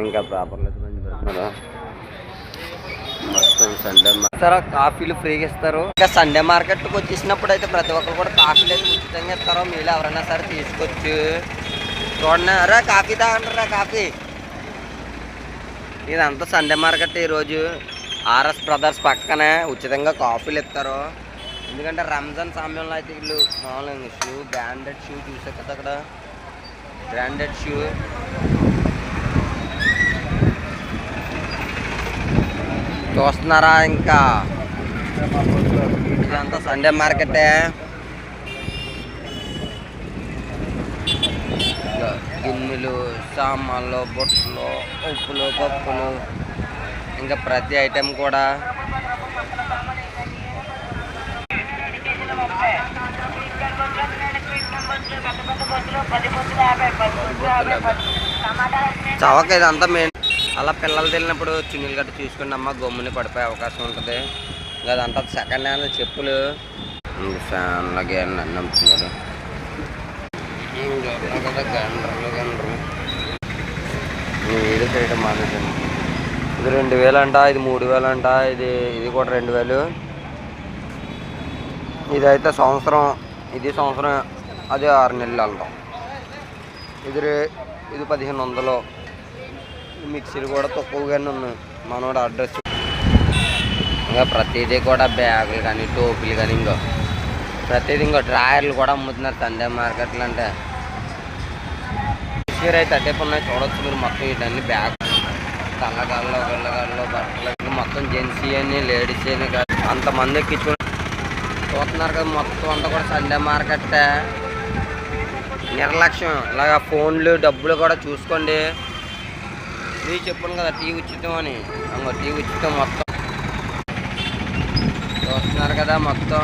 ఇంకా పేపర్లు మంచి పెడుతున్నారా మొత్తం సండే సార్ కాఫీలు ఫ్రీగా ఇస్తారు. ఇంకా సండే మార్కెట్కి వచ్చేసినప్పుడు అయితే ప్రతి ఒక్కరు కూడా కాఫీలు అయితే ఉచితంగా ఇస్తారో మీరు ఎవరైనా సరే తీసుకొచ్చు చూడండి. రా కాఫీ తాగండి కాఫీ. ఇదంతా సండే మార్కెట్. ఈరోజు ఆర్ఎస్ బ్రదర్స్ పక్కనే ఉచితంగా కాఫీలు ఇస్తారు. ఎందుకంటే రంజాన్ సమయంలో అయితే వీళ్ళు మామూలుగా షూ బ్రాండెడ్ షూ చూసే కదా అక్కడ బ్రాండెడ్ షూ చూస్తున్నారా. ఇంకా ఇదంతా సండే మార్కెటే. గిన్నెలు సామాన్లు బొట్టలు ఉప్పులు పప్పులు ఇంకా ప్రతి ఐటెం కూడా చవక ఇదంతా మెయిన్. అలా పిల్లలు వెళ్ళినప్పుడు చున్నీలు గట్ట చూసుకుని అమ్మ గమ్ముని పడిపోయే అవకాశం ఉంటుంది. ఇంకా అదంతా సెకండ్ హ్యాండ్ చెప్పులు ఫ్యాన్లకి అన్నీ అమ్ముతున్నారు కదా. గండ్రలు ఇది చేయడం మానేసాను. ఇది 2000 అంట, ఇది 3000 అంట, ఇది కూడా 2000. ఇదైతే సంవత్సరం, ఇది సంవత్సరం, అది 6 నెలలు అంటాం. ఇది 1500. మిక్సీలు కూడా తక్కువగానే ఉన్నాయి. మనోడు అడ్రస్ ఇంకా ప్రతిదీ కూడా బ్యాగులు కానీ టోపీలు కానీ ఇంకో ప్రతిదీ ఇంకో డ్రాయర్లు కూడా అమ్ముతున్నారు సండే మార్కెట్లు. అంటే మిక్సీలు అయితే అదే ఉన్నాయి చూడవచ్చు మీరు. మొత్తం ఇవన్నీ బ్యాగ్ తల్లగాల్లో గల్లగాల్లో బట్టలు మొత్తం జెంట్స్ అని లేడీస్ అని అంతమంది ఎక్కించుకుని చూస్తున్నారు కదా. మొత్తం అంతా కూడా సండే మార్కెట్ నిర్లక్ష్యం. ఇలాగా ఫోన్లు డబ్బులు కూడా చూసుకోండి. ఇది చెప్పాను కదా టీ ఉచితం అని. టీ ఉచితం మొత్తం చూస్తున్నారు కదా. మొత్తం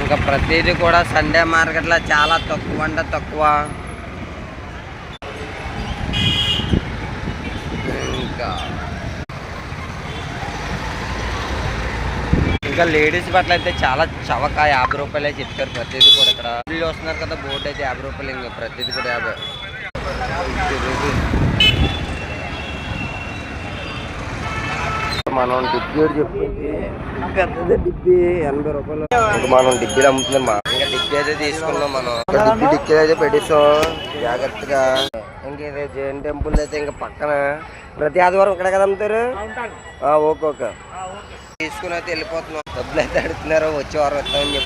ఇంకా ప్రతిదీ కూడా సండే మార్కెట్లో చాలా తక్కువ అంటే తక్కువ. ఇంకా లేడీస్ బట్టలు అయితే చాలా చవక 50 రూపాయలే చెప్తారు ప్రతిదీ కూడా. ఇక్కడ బిల్లు వస్తున్నారు కదా బోర్డు అయితే 50 రూపాయలు. ఇంకా ప్రతిదీ కూడా 50. మనం డిబ్బీ చెప్తుంది పెద్దది డిబ్బీ 80 రూపాయలు. ఇంకా మనం డిబ్బీలు అమ్ముతున్నాం. ఇంకా డిబ్బీ అయితే తీసుకున్నాం మనం. డిక్కీ అయితే పెట్టేసాం జాగ్రత్తగా. ఇంకా ఇది జైన్ టెంపుల్ అయితే ఇంకా పక్కన ప్రతి ఆదివారం ఇక్కడ కదా అమ్ముతారు. ఓకే తీసుకుని అయితే వెళ్ళిపోతున్నాం. డబ్బులు అయితే అడుగుతున్నారు వచ్చే వారం వస్తామని చెప్పి.